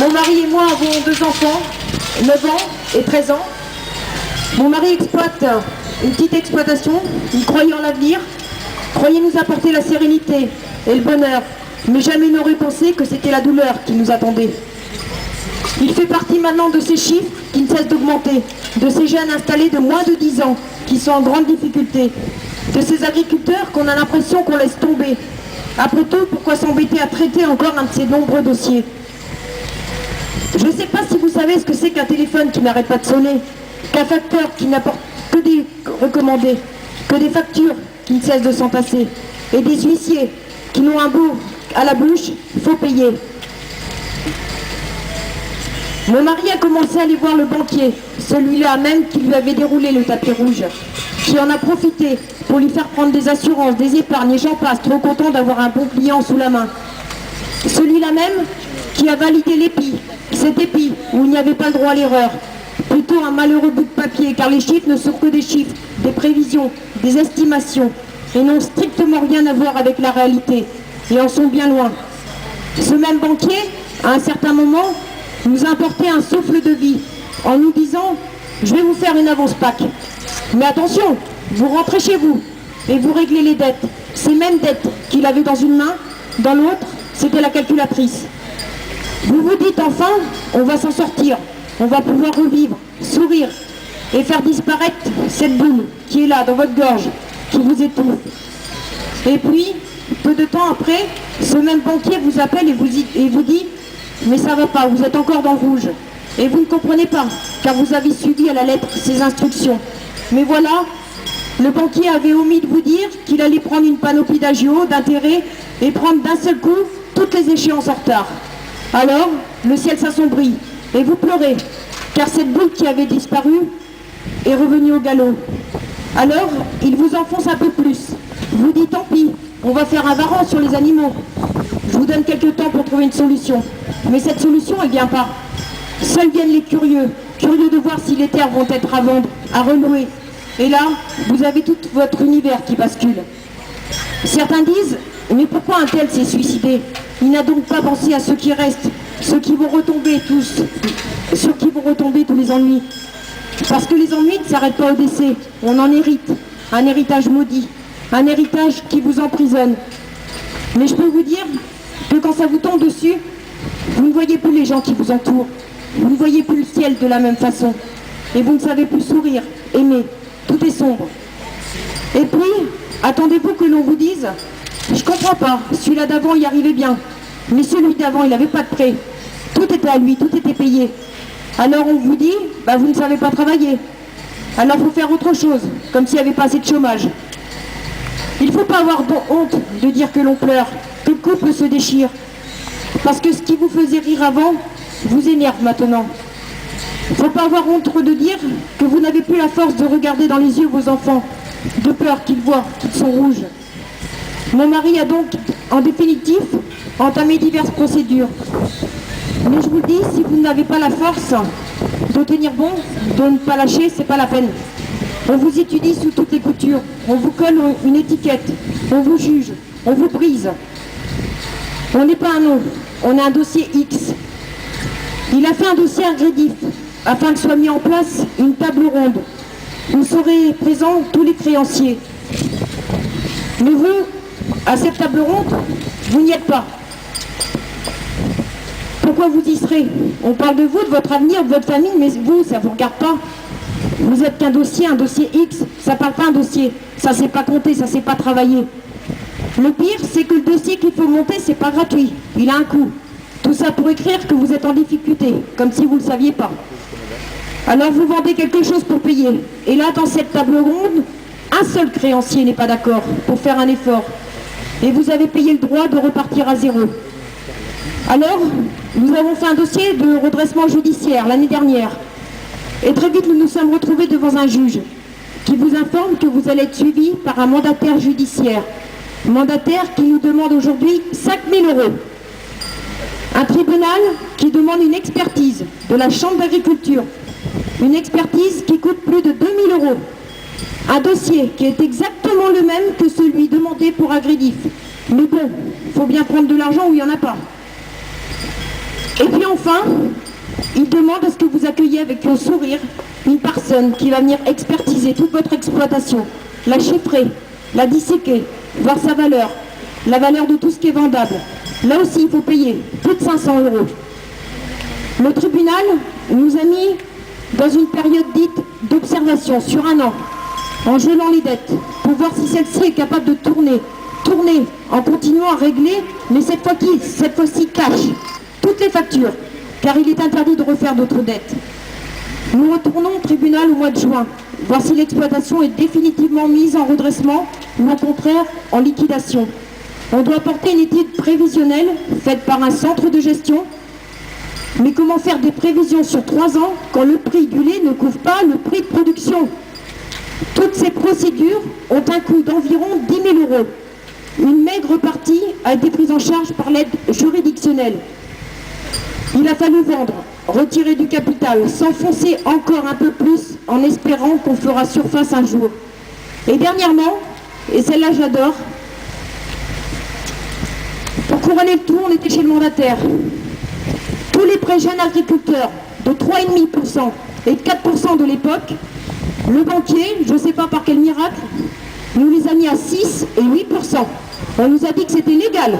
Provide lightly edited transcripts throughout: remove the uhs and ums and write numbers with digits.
Mon mari et moi avons 2 enfants, 9 ans et 13 ans. Mon mari exploite une petite exploitation, il croyait en l'avenir, croyait nous apporter la sérénité et le bonheur, mais jamais n'aurait pensé que c'était la douleur qui nous attendait. Il fait partie maintenant de ces chiffres qui ne cessent d'augmenter, de ces jeunes installés de moins de 10 ans qui sont en grande difficulté, de ces agriculteurs qu'on a l'impression qu'on laisse tomber. Après tout, pourquoi s'embêter à traiter encore un de ces nombreux dossiers? Je ne sais pas si vous savez ce que c'est qu'un téléphone qui n'arrête pas de sonner, qu'un facteur qui n'apporte que des recommandés, que des factures qui ne cessent de s'entasser, et des huissiers qui n'ont un bout à la bouche, il faut payer. Mon mari a commencé à aller voir le banquier, celui-là même qui lui avait déroulé le tapis rouge, qui en a profité pour lui faire prendre des assurances, des épargnes, et j'en passe, trop content d'avoir un bon client sous la main. Celui-là même qui a validé l'EPI, cet EPI où il n'y avait pas le droit à l'erreur, plutôt un malheureux bout de papier, car les chiffres ne sont que des chiffres, des prévisions, des estimations, et n'ont strictement rien à voir avec la réalité, et en sont bien loin. Ce même banquier, à un certain moment, nous a apporté un souffle de vie, en nous disant « Je vais vous faire une avance Pâques. Mais attention, vous rentrez chez vous, et vous réglez les dettes. Ces mêmes dettes qu'il avait dans une main, dans l'autre, c'était la calculatrice. Vous vous dites enfin, on va s'en sortir, on va pouvoir revivre, sourire, et faire disparaître cette boule qui est là, dans votre gorge, qui vous étouffe. Et puis, peu de temps après, ce même banquier vous appelle et vous dit « Mais ça va pas, vous êtes encore dans le rouge. » Et vous ne comprenez pas, car vous avez suivi à la lettre ses instructions. Mais voilà, le banquier avait omis de vous dire qu'il allait prendre une panoplie d'agios, d'intérêts, et prendre d'un seul coup toutes les échéances en retard. Alors, le ciel s'assombrit, et vous pleurez, car cette boule qui avait disparu est revenue au galop. Alors, il vous enfonce un peu plus. Vous dit tant pis, on va faire un varan sur les animaux. Je vous donne quelques temps pour trouver une solution. Mais cette solution, elle vient pas. Seuls viennent les curieux, curieux de voir si les terres vont être à vendre, à renouer. Et là, vous avez tout votre univers qui bascule. Certains disent, mais pourquoi un tel s'est suicidé? Il n'a donc pas pensé à ceux qui restent, ceux qui vont retomber tous, sur qui vont retomber tous les ennuis. Parce que les ennuis ne s'arrêtent pas au décès, on en hérite, un héritage maudit, un héritage qui vous emprisonne. Mais je peux vous dire que quand ça vous tombe dessus, vous ne voyez plus les gens qui vous entourent, vous ne voyez plus le ciel de la même façon, et vous ne savez plus sourire, aimer, tout est sombre. Et puis, attendez-vous que l'on vous dise, je comprends pas, celui-là d'avant y arrivait bien, mais celui d'avant il n'avait pas de prêt, tout était à lui, tout était payé. Alors on vous dit, bah vous ne savez pas travailler, alors il faut faire autre chose, comme s'il n'y avait pas assez de chômage. Il ne faut pas avoir honte de dire que l'on pleure, que le couple se déchire, parce que ce qui vous faisait rire avant, vous énerve maintenant. Il ne faut pas avoir honte de dire que vous n'avez plus la force de regarder dans les yeux vos enfants, de peur qu'ils voient qu'ils sont rouges. Mon mari a donc, en définitive, entamé diverses procédures. Mais je vous dis, si vous n'avez pas la force de tenir bon, de ne pas lâcher, c'est pas la peine. On vous étudie sous toutes les coutures, on vous colle une étiquette, on vous juge, on vous brise. On n'est pas un nom, on est un dossier X. Il a fait un dossier agressif, afin que soit mis en place une table ronde, où seraient présents tous les créanciers. Mais vous, à cette table ronde, vous n'y êtes pas. Pourquoi vous y serez? On parle de vous, de votre avenir, de votre famille, mais vous, ça ne vous regarde pas. Vous êtes qu'un dossier, un dossier X, ça ne parle pas un dossier. Ça ne sait pas compter, ça ne sait pas travailler. Le pire, c'est que le dossier qu'il faut monter, c'est pas gratuit. Il a un coût. Tout ça pour écrire que vous êtes en difficulté, comme si vous ne le saviez pas. Alors vous vendez quelque chose pour payer. Et là, dans cette table ronde, un seul créancier n'est pas d'accord pour faire un effort. Et vous avez payé le droit de repartir à zéro. Alors, nous avons fait un dossier de redressement judiciaire l'année dernière. Et très vite, nous nous sommes retrouvés devant un juge qui vous informe que vous allez être suivi par un mandataire judiciaire. Mandataire qui nous demande aujourd'hui 5 000 €. Un tribunal qui demande une expertise de la Chambre d'agriculture. Une expertise qui coûte plus de 2 000 €. Un dossier qui est exactement le même que celui demandé pour Agridif. Mais bon, il faut bien prendre de l'argent où il n'y en a pas. Et puis enfin, il demande à ce que vous accueilliez avec un sourire une personne qui va venir expertiser toute votre exploitation, la chiffrer, la disséquer, voir sa valeur, la valeur de tout ce qui est vendable. Là aussi, il faut payer plus de 500 €. Le tribunal nous a mis dans une période dite d'observation sur 1 an, en gelant les dettes, pour voir si celle-ci est capable de tourner en continuant à régler, mais cette fois-ci cash toutes les factures, car il est interdit de refaire d'autres dettes. Nous retournons au tribunal au mois de juin, voir si l'exploitation est définitivement mise en redressement ou au contraire en liquidation. On doit porter une étude prévisionnelle faite par un centre de gestion. Mais comment faire des prévisions sur 3 ans quand le prix du lait ne couvre pas le prix de production? Toutes ces procédures ont un coût d'environ 10 000 €. Une maigre partie a été prise en charge par l'aide juridictionnelle. Il a fallu vendre, retirer du capital, s'enfoncer encore un peu plus en espérant qu'on fera surface un jour. Et dernièrement, et celle-là j'adore, pour couronner le tout, on était chez le mandataire. Tous les prêts jeunes agriculteurs de 3,5% et 4% de l'époque, le banquier, je ne sais pas par quel miracle, nous les a mis à 6 et 8%. On nous a dit que c'était légal.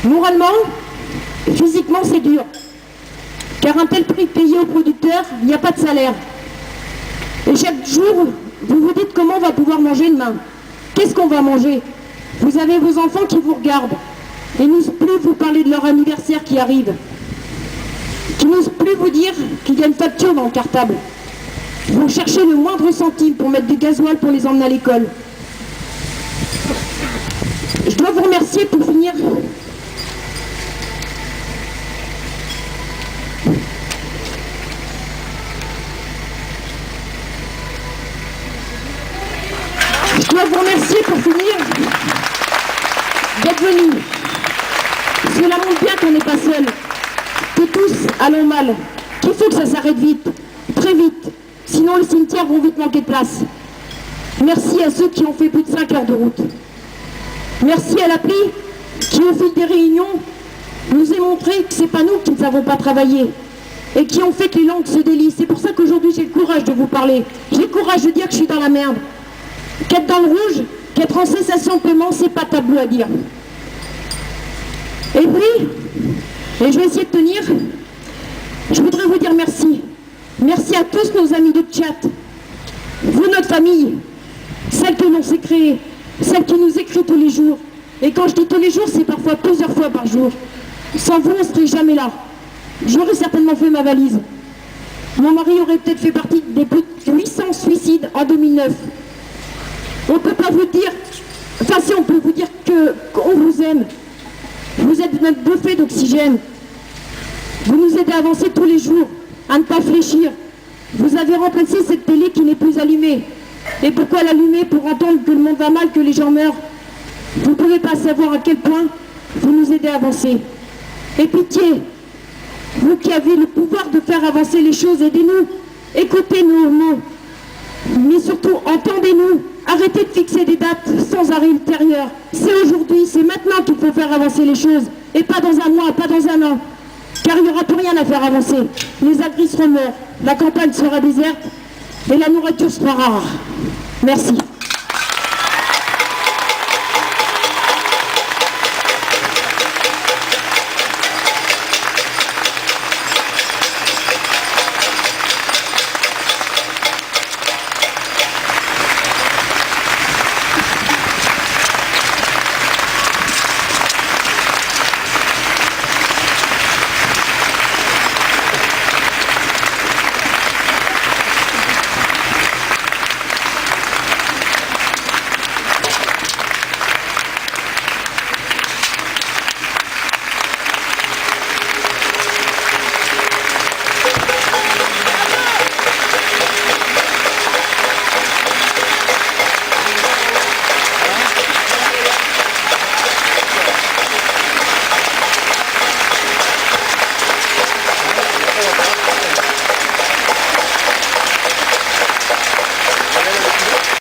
Moralement, physiquement c'est dur, car un tel prix payé aux producteurs, il n'y a pas de salaire. Et chaque jour, vous vous dites comment on va pouvoir manger demain. Qu'est-ce qu'on va manger? Vous avez vos enfants qui vous regardent et n'osent plus vous parler de leur anniversaire qui arrive, qui n'osent plus vous dire qu'il y a une facture dans le cartable. Vous cherchez le moindre centime pour mettre du gasoil pour les emmener à l'école. Je dois vous remercier pour finir. Je dois vous remercier pour finir d'être venus. Cela montre bien qu'on n'est pas seul, que tous allons mal, qu'il faut que ça s'arrête vite, très vite, sinon les cimetières vont vite manquer de place. Merci à ceux qui ont fait plus de 5 heures de route. Merci à l'API qui, au fil des réunions, nous a montré que ce n'est pas nous qui ne savons pas travailler et qui ont fait que les langues se délient. C'est pour ça qu'aujourd'hui j'ai le courage de vous parler. J'ai le courage de dire que je suis dans la merde. Qu'être dans le rouge, qu'être en cessation de paiement, c'est pas tabou à dire. Et puis, et je vais essayer de tenir, je voudrais vous dire merci. Merci à tous nos amis de chat, vous, notre famille, celle que l'on s'est créée, celle qui nous écrit tous les jours. Et quand je dis tous les jours, c'est parfois plusieurs fois par jour. Sans vous, on ne serait jamais là. J'aurais certainement fait ma valise. Mon mari aurait peut-être fait partie des plus de 800 suicides en 2009. On ne peut pas vous dire, enfin si on peut vous dire qu'on vous aime. Vous êtes notre bouffée d'oxygène. Vous nous aidez à avancer tous les jours, à ne pas fléchir. Vous avez remplacé cette télé qui n'est plus allumée. Et pourquoi l'allumer? Pour entendre que le monde va mal, que les gens meurent. Vous ne pouvez pas savoir à quel point vous nous aidez à avancer. Et pitié, vous qui avez le pouvoir de faire avancer les choses, aidez-nous. Écoutez nos mots. Mais surtout, entendez-nous. Arrêtez de fixer des dates sans arrêt ultérieur. C'est aujourd'hui, c'est maintenant qu'il faut faire avancer les choses. Et pas dans un mois, pas dans un an. Car il n'y aura plus rien à faire avancer. Les agris seront morts, la campagne sera déserte et la nourriture sera rare. Merci.